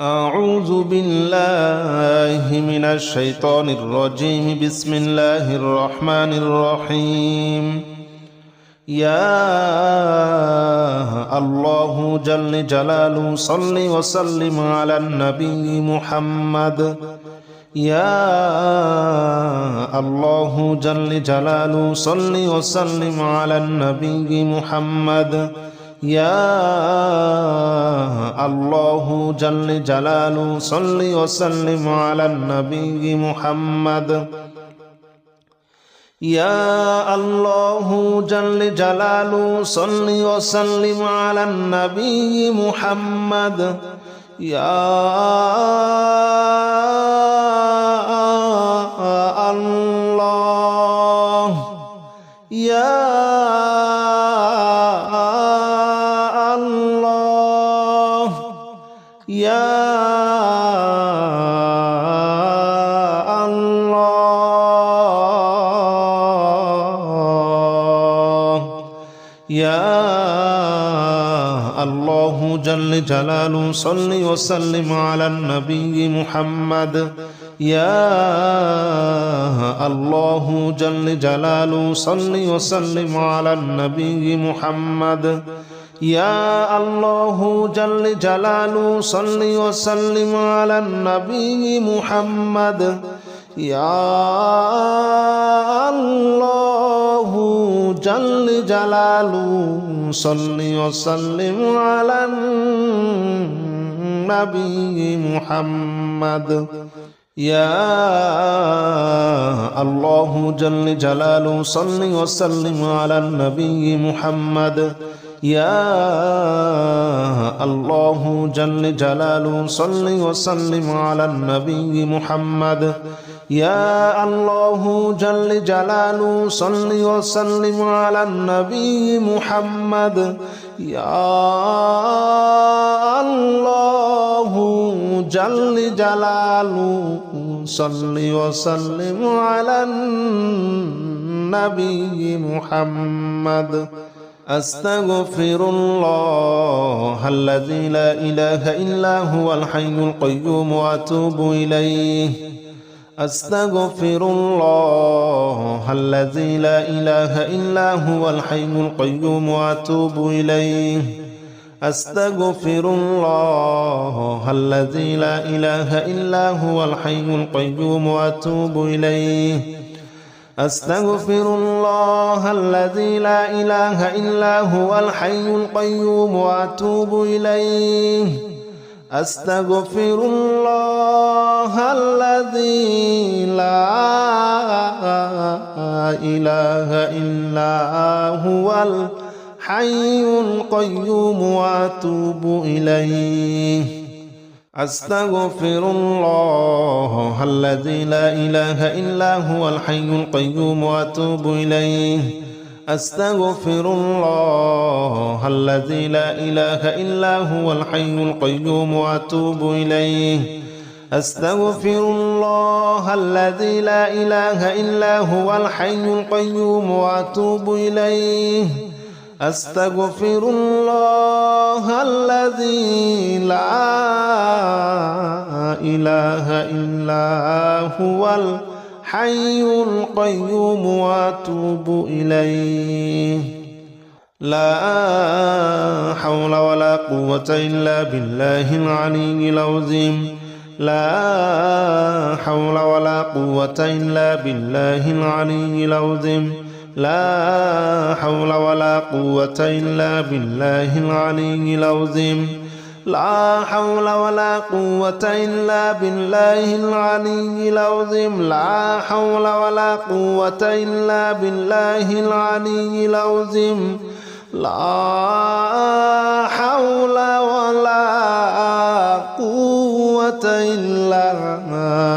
أعوذ بالله من الشيطان الرجيم. بسم الله الرحمن الرحيم. يا الله جل جلاله صل وسلم على النبي محمد. يا الله جل جلاله صل وسلم على النبي محمد. يا الله جل جلاله صل وسلم على النبي محمد. يا الله جل جلاله صل وسلم على النبي محمد. يا الله يا يا الله يا الله جل جلاله صل وسلم على النبي محمد. يا الله جل جلاله صل وسلم على النبي محمد. يا الله جل جلاله صل وسلم على النبي محمد. يا الله جل جلاله صل وسلم على النبي محمد. يا الله جل جلاله صل وسلم على النبي محمد. يا الله جل جلاله صل وسلم على النبي محمد. يا الله جل جلاله صل وسلم على النبي محمد. يا الله جل جلاله صل وسلم على النبي محمد. أستغفر الله الذي لا إله إلا هو الحي القيوم وأتوب إليه. أستغفر الله الذي لا إله إلا هو الحي القيوم وأتوب إليه. أستغفر الله الذي لا إله إلا هو الحي القيوم وأتوب إليه. أستغفر الله الذي لا إله إلا هو الحي القيوم وأتوب إليه. أستغفر الله الذي لا إله إلا هو الحي القيوم وأتوب إليه. أستغفر الله الذي لا إله إلا هو الحي القيوم وأتوب إليه. أستغفر الله الذي لا إله إلا هو الحي القيوم وأتوب إليه. أستغفر الله الذي لا إله إلا هو الحي القيوم وأتوب إليه. أستغفر الله الذي لا إله إلا هو الحي القيوم وأتوب إليه. لا حول ولا قوة إلا بالله العلي العظيم. لا حول ولا قوة إلا بالله العلي العظيم. لا حول ولا قوة إلا بالله العلي العظيم. لا حول ولا قوة إلا بالله العلي العظيم. لا حول ولا قوة إلا بالله العلي العظيم. لا حول ولا قوة إلا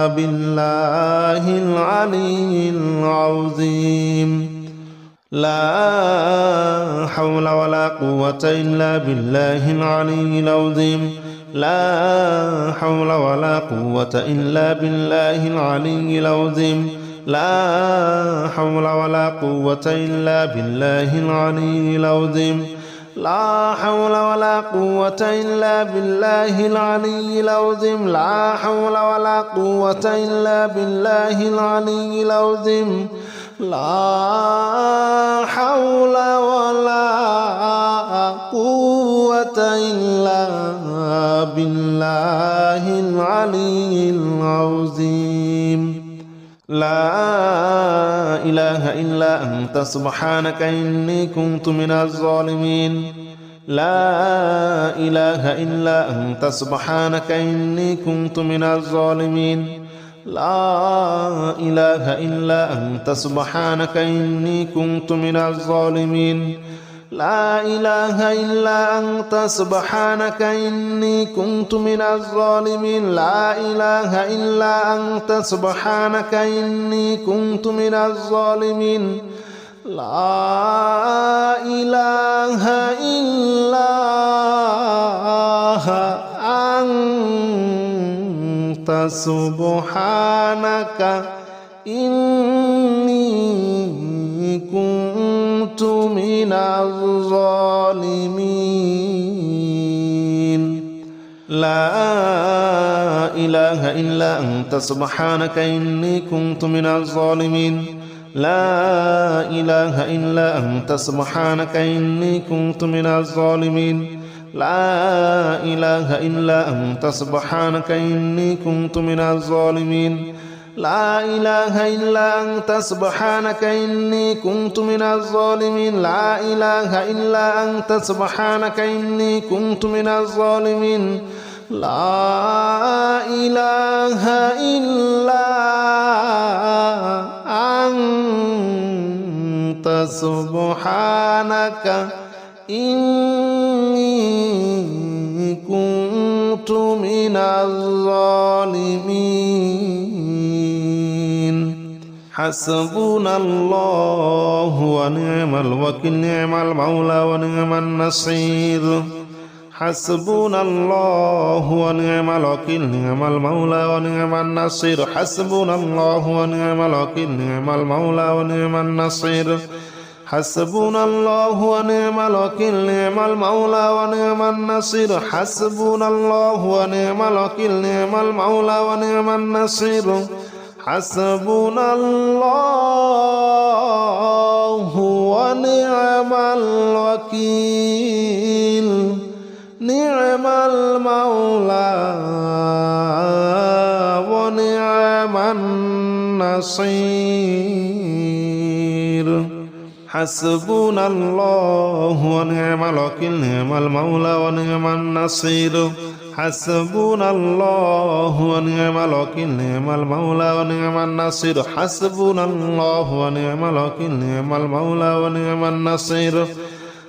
بالله العلي العظيم. لا حول ولا قوة إلا بالله العلي العظيم. لا حول ولا قوة إلا بالله العلي العظيم. لا حول ولا قوة إلا بالله العلي العظيم. لا حول ولا قوة إلا بالله العلي العظيم لا حول ولا قوة إلا بالله العلي العظيم لا حول ولا قوة إلا بالله العلي العظيم لا إله إلا أنت سبحانك إني كنت من الظالمين لا إله إلا أنت سبحانك إني كنت من الظالمين لا إله إلا أنت سبحانك إني كنت من الظالمين لا إله إلا أنت سبحانك إني كنت من الظالمين لا إله إلا أنت سبحانك إني كنت من الظالمين لا إله إلا أنت سبحانك إني كنت من الظالمين لا إله إلا أنت سبحانك إني كنت من الظالمين لا إله إلا أنت سبحانك إني كنت من الظالمين لا إله إلا أنت سبحانك إني كنت من الظالمين لا إله إلا أنت سبحانك إني كنت من الظالمين لا إله إلا أنت سبحانك إني كنت من الظالمين لا إله إلا أنت سبحانك إني كنت من الظالمين حسبنا الله ونعم الوكيل نعم المولى ونعم النصير حسبنا الله ونعم الوكيل نعم المولى ونعم النصير حسبنا الله ونعم الوكيل نعم المولى ونعم النصير حسبنا الله ونعم الوكيل نعم المولى ونعم النصير حسبنا الله ونعم الوكيل نعم المولى ونعم النصير حسبنا الله ونعم الوكيل نعم المولى ونعم النصير حسبنا الله ونعم الوكيل نعم المولى ونعم النصير حسبنا الله ونعم الوكيل نعم المولى ونعم النصير حسبنا الله ونعم الوكيل نعم المولى ونعم النصير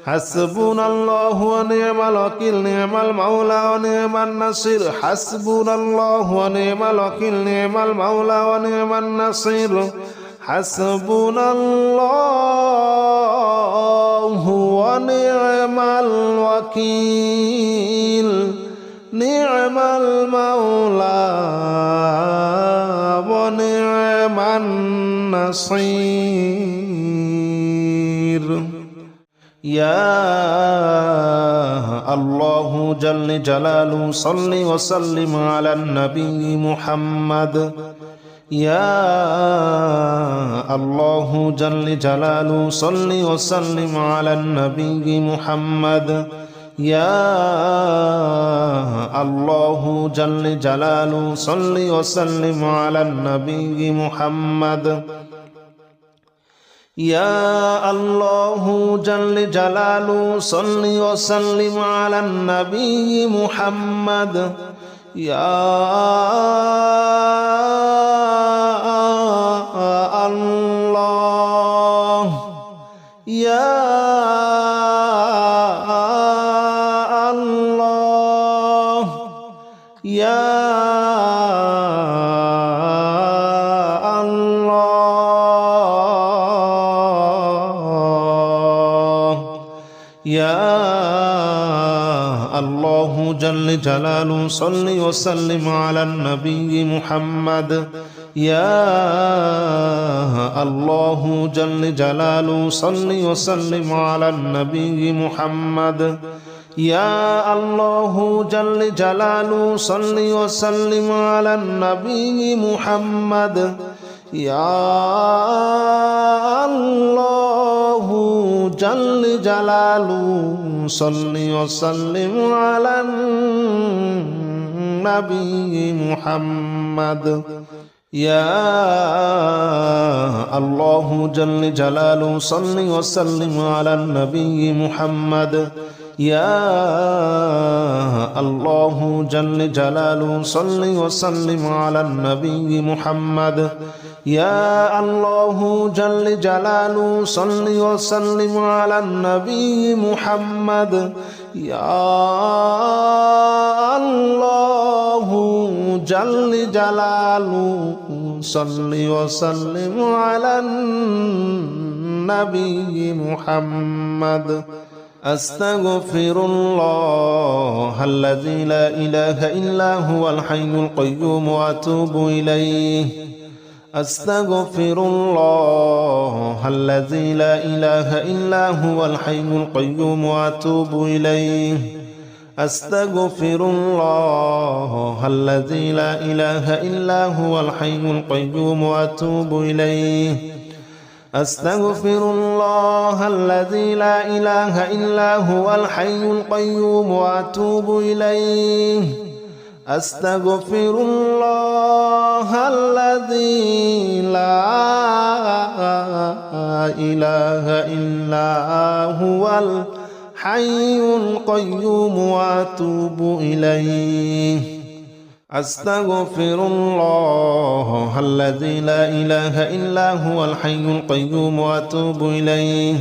حسبنا الله ونعم الوكيل نعم المولى ونعم النصير حسبنا الله ونعم الوكيل نعم المولى ونعم النصير حسبنا الله ونعم الوكيل نعم المولى ونعم النصير يا الله جل جلاله صل وسلم على النبي محمد يا الله جل جلاله صل وسلم على النبي محمد يا الله جل جلاله صل وسلم على النبي محمد يا الله جل جلاله صل وسلم على النبي محمد يا الله يا الله يا يا الله جل جلاله صل وسلم على النبي محمد يا الله جل جلاله صل وسلم على النبي محمد يا الله جل جلاله صل وسلم على النبي محمد يا الله جل جلاله صل وسلم على النبي محمد يا الله جل جلاله صل وسلم على النبي محمد يا الله جل جلاله صل وسلم على النبي محمد يا الله جل جلاله صل وسلم على النبي محمد يا الله جل جلاله صل وسلم على النبي محمد أستغفر الله الذي لا إله إلا هو الحي القيوم وأتوب إليه أستغفر الله الذي لا إله إلا هو الحي القيوم وأتوب إليه أستغفر الله الذي لا إله إلا هو الحي القيوم وأتوب إليه أستغفر الله الذي لا إله إلا هو الحي القيوم وأتوب إليه أستغفر الله الذي لا إله إلا هو الحي القيوم وأتوب إليه أستغفر الله الذي لا إله إلا هو الحي القيوم وأتوب إليه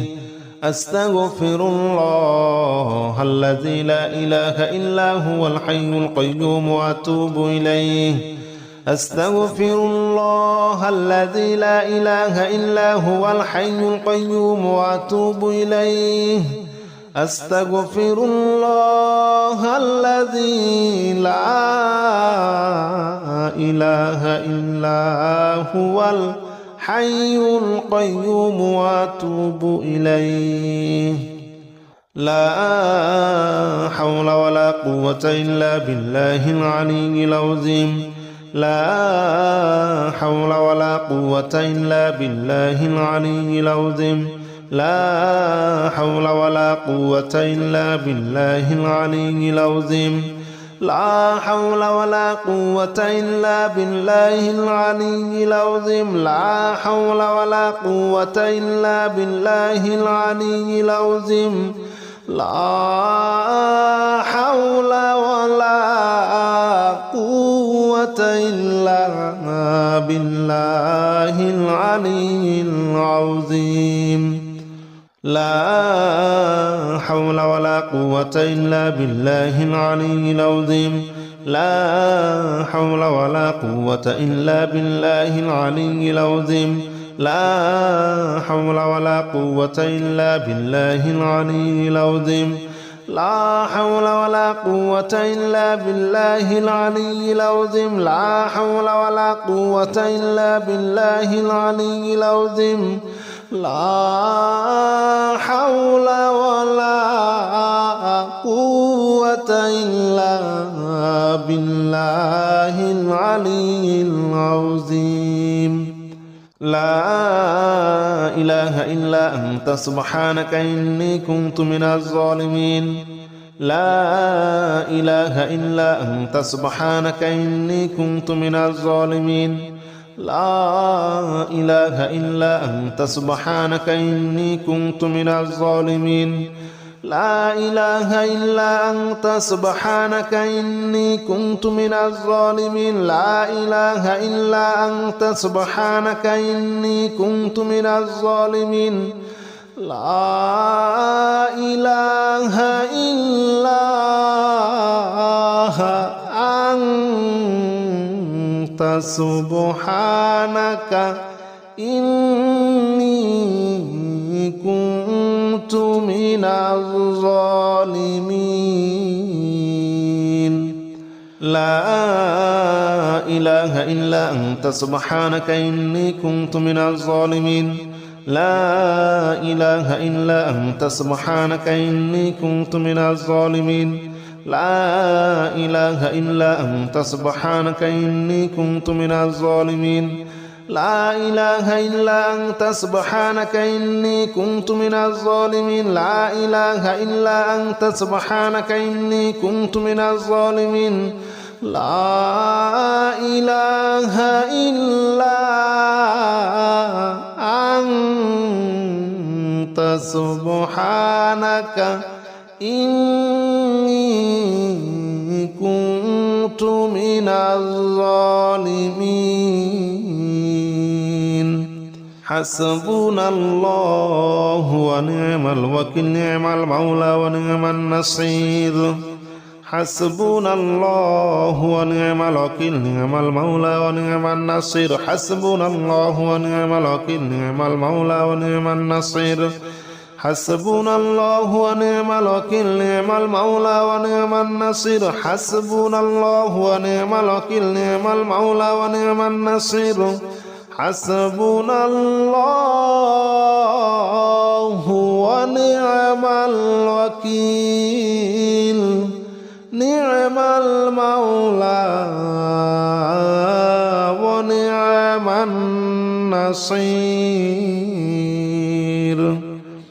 أستغفر الله الذي لا إله إلا هو الحي القيوم وأتوب إليه أستغفر الله الذي لا إله إلا هو الحي القيوم وأتوب إليه أستغفر الله الذي لا إله إلا هو الحي القيوم وأتوب إليه لا حول ولا قوة إلا بالله العلي العظيم لا حول ولا قوة إلا بالله العلي العظيم لا حول ولا قوة إلا بالله العلي العظيم لا حول ولا قوة إلا بالله العلي العظيم لا حول ولا قوة إلا بالله العلي العظيم لا حول ولا قوة إلا بالله العلي العظيم لا حول ولا قوة إلا بالله العلي العظيم لا حول ولا قوة إلا بالله العلي العظيم لا حول ولا قوة إلا بالله العلي العظيم لا حول ولا قوة إلا بالله العلي العظيم لا حول ولا قوة إلا بالله العلي العظيم لا حول ولا قوة إلا بالله العلي العظيم لا إله إلا أنت سبحانك إني كنت من الظالمين لا إله إلا أنت سبحانك إني كنت من الظالمين لا إله إلا أنت سبحانك إني كنت من الظالمين لا إله إلا أنت سبحانك إني كنت من الظالمين لا إله إلا أنت سبحانك إني كنت من الظالمين لا إله إلا أنت سبحانك إني كنت من الظالمين لا إله إلا أنت سبحانك إني كنت من الظالمين لا إله إلا أنت سبحانك إني كنت من الظالمين لا إله إلا أنت سبحانك إني كنت من الظالمين لا إله إلا أنت سبحانك إني كنت من الظالمين لا إله إلا أنت سبحانك إني كنت من الظالمين لا إله إلا أنت سبحانك إني كنت من الظالمين حسبنا الله ونعم الوكيل نعم المولى ونعم النصير حسبنا الله ونعم الوكيل نعم المولى ونعم النصير حسبنا الله ونعم الوكيل نعم المولى ونعم النصير حسبنا الله ونعم الوكيل نعم المولى ونعم النصير حسبنا الله ونعم الوكيل نعم المولى ونعم النصير حسبنا الله ونعم الوكيل نعم المولى ونعم النصير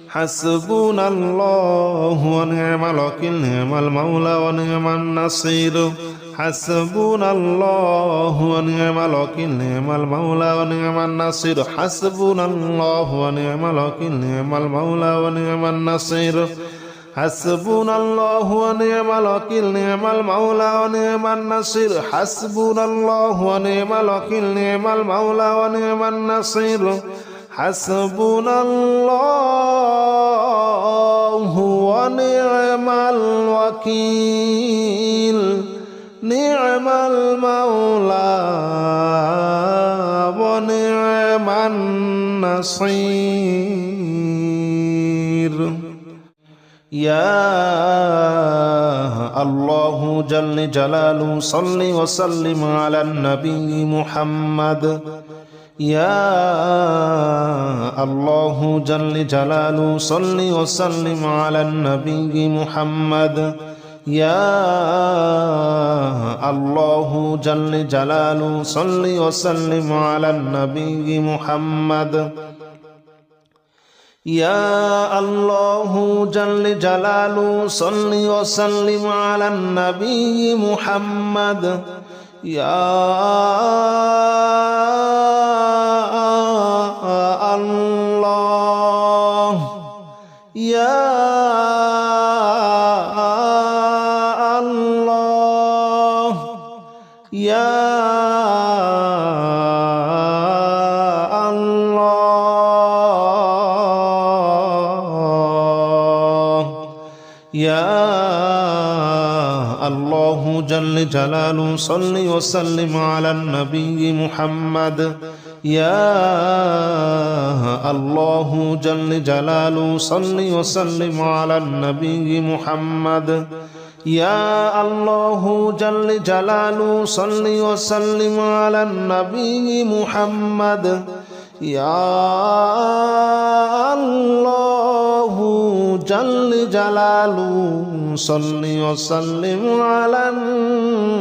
حسبنا الله ونعم الوكيل نعم المولى ونعم النصير حسبنا الله ونعم الوكيل نعم المولى ونعم النصير حسبنا الله ونعم الوكيل نعم المولى ونعم النصير حسبنا الله ونعم الوكيل نعم المولى ونعم النصير حسبنا الله ونعم الوكيل نعم المولى ونعم النصير حسبنا الله ونعم الوكيل نعم المولى ونعم النصير يا الله جل جلاله صل وسلم على النبي محمد يا الله جل جلاله صل وسلم على النبي محمد يا الله جل جلاله صل وسلم على النبي محمد يا الله جل جلاله صل وسلم على النبي محمد يا الله يا الله يا يا الله جل جلاله صل وسلم على النبي محمد يا الله جل جلاله صل وسلم على النبي محمد يا الله جل جلاله صل وسلم على النبي محمد يا الله جل جلاله صل وسلم على النبي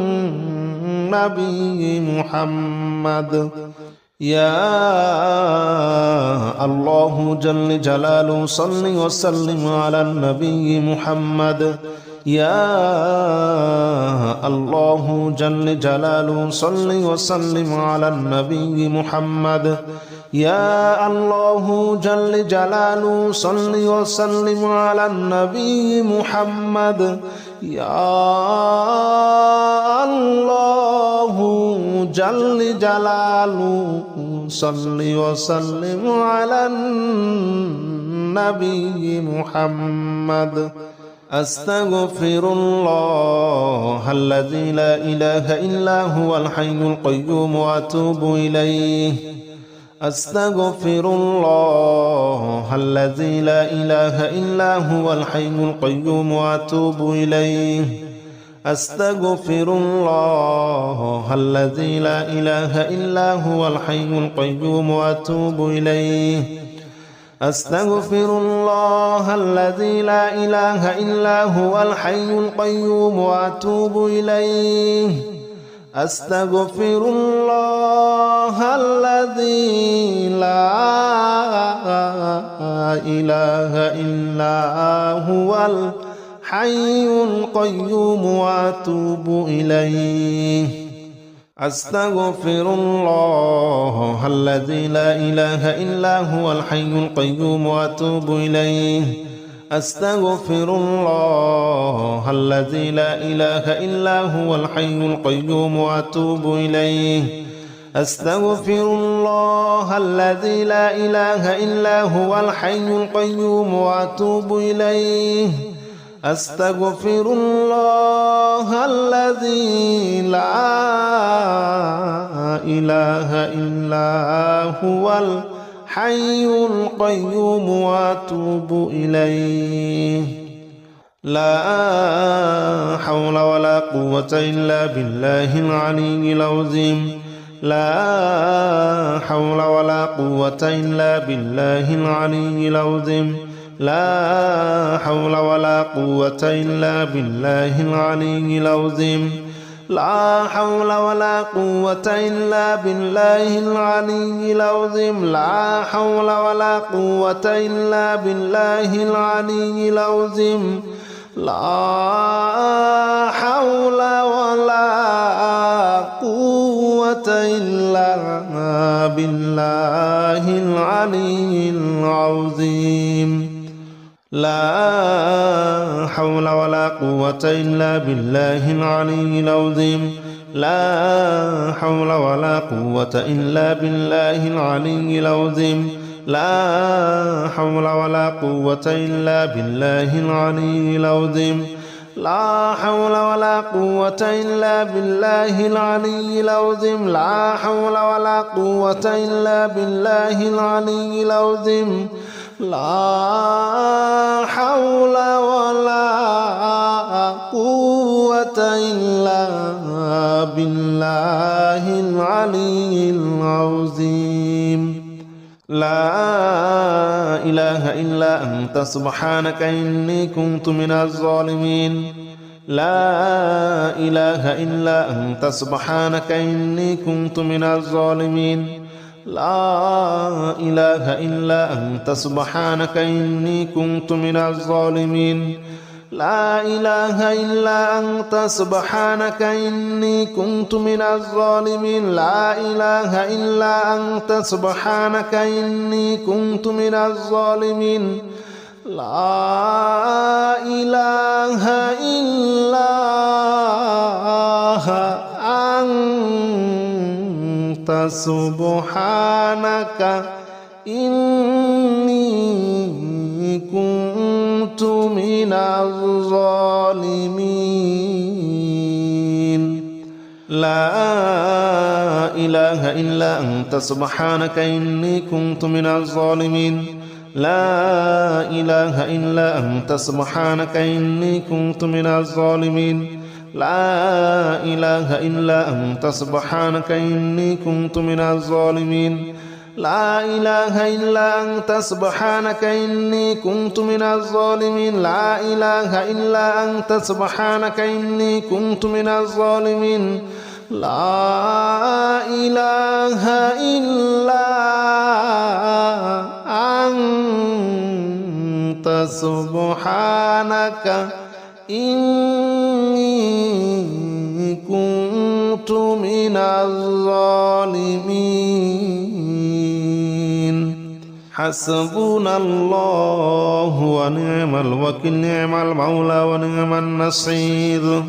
محمد يا الله جل جلاله صل وسلم على النبي محمد يا الله جل جلاله صل وسلم على النبي محمد يا الله جل جلاله صل وسلم على النبي محمد يا الله جل جلاله صل وسلم على النبي محمد أستغفر الله الذي لا إله إلا هو الحي القيوم وأتوب إليه أستغفر الله الذي لا إله إلا هو الحي القيوم وأتوب إليه أستغفر الله الذي لا إله إلا هو الحي القيوم وأتوب إليه أستغفر الله الذي لا إله إلا هو الحي القيوم وأتوب إليه أستغفر الله الذي لا إله إلا هو الحي القيوم وأتوب إليه أستغفر الله الذي لا إله إلا هو الحي القيوم وأتوب إليه أستغفر الله الذي لا إله إلا هو الحي القيوم وأتوب إليه أستغفر الله الذي لا إله إلا هو الحي القيوم وأتوب إليه أستغفر الله الذي لا إله إلا هو الحي القيوم وأتوب إليه لا حول ولا قوة إلا بالله العلي العظيم لا حول ولا قوة إلا بالله العلي العظيم لا حول ولا قوة إلا بالله العلي العظيم لا حول ولا قوة إلا بالله العلي العظيم لا حول ولا قوة إلا بالله العلي العظيم لا حول ولا قوة إلا بالله العلي العظيم لا حول ولا قوة إلا بالله العلي العظيم لا حول ولا قوة إلا بالله العلي العظيم لا حول ولا قوة إلا بالله العلي العظيم لا حول ولا قوة إلا بالله العلي العظيم لا حول ولا قوة إلا بالله العلي العظيم لا حول ولا قوة إلا بالله العلي العظيم لا إله إلا أنت سبحانك إني كنت من الظالمين لا إله إلا أنت سبحانك إني كنت من الظالمين لا إله إلا أنت سبحانك إني كنت من الظالمين لا إله إلا أنت سبحانك إني كنت من الظالمين لا إله إلا أنت سبحانك إني كنت من الظالمين لا إله إلا أنت سبحانك إني كنت من الظالمين لا إله إلا أنت سبحانك إني كنت من الظالمين لا إله إلا أنت سبحانك إني كنت من الظالمين لا إله إلا أنت سبحانك إني كنت من الظالمين لا إله إلا أنت سبحانك إني كنت من الظالمين لا إله إلا أنت سبحانك إني كنت من الظالمين لا إله إلا أنت سبحانك إني كنت من الظالمين حسبنا الله ونعم الوكيل نعم المولى ونعم النصير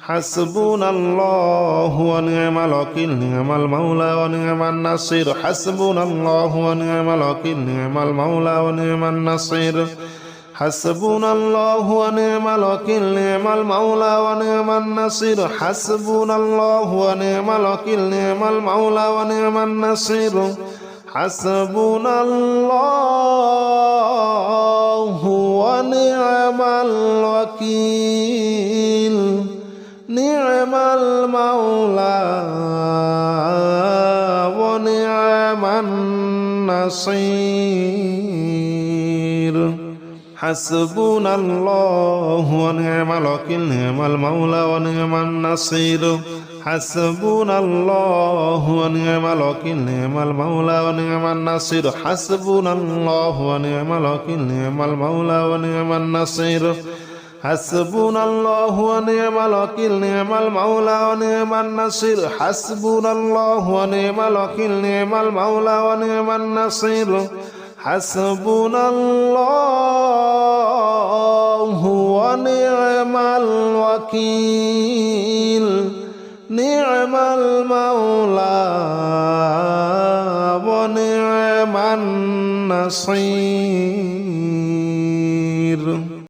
حسبنا الله ونعم الوكيل نعم المولى ونعم النصير حسبنا الله ونعم الوكيل نعم المولى ونعم النصير حسبنا الله ونعم الوكيل نعم المولى ونعم النصير حسبنا الله ونعم الوكيل نعم المولى ونعم النصير حسبنا الله ونعم الوكيل نعم المولى ونعم النصير حسبنا الله ونعم الوكيل نعم المولى ونعم النصير حسبنا الله ونعم الوكيل نعم المولى ونعم النصير حسبنا الله ونعم الوكيل نعم المولى ونعم النصير حسبنا الله ونعم الوكيل نعم المولى ونعم النصير حسبنا الله ونعم الوكيل نعم المولى ونعم النصير حسبنا الله ونعم الوكيل نعم المولى ونعم النصير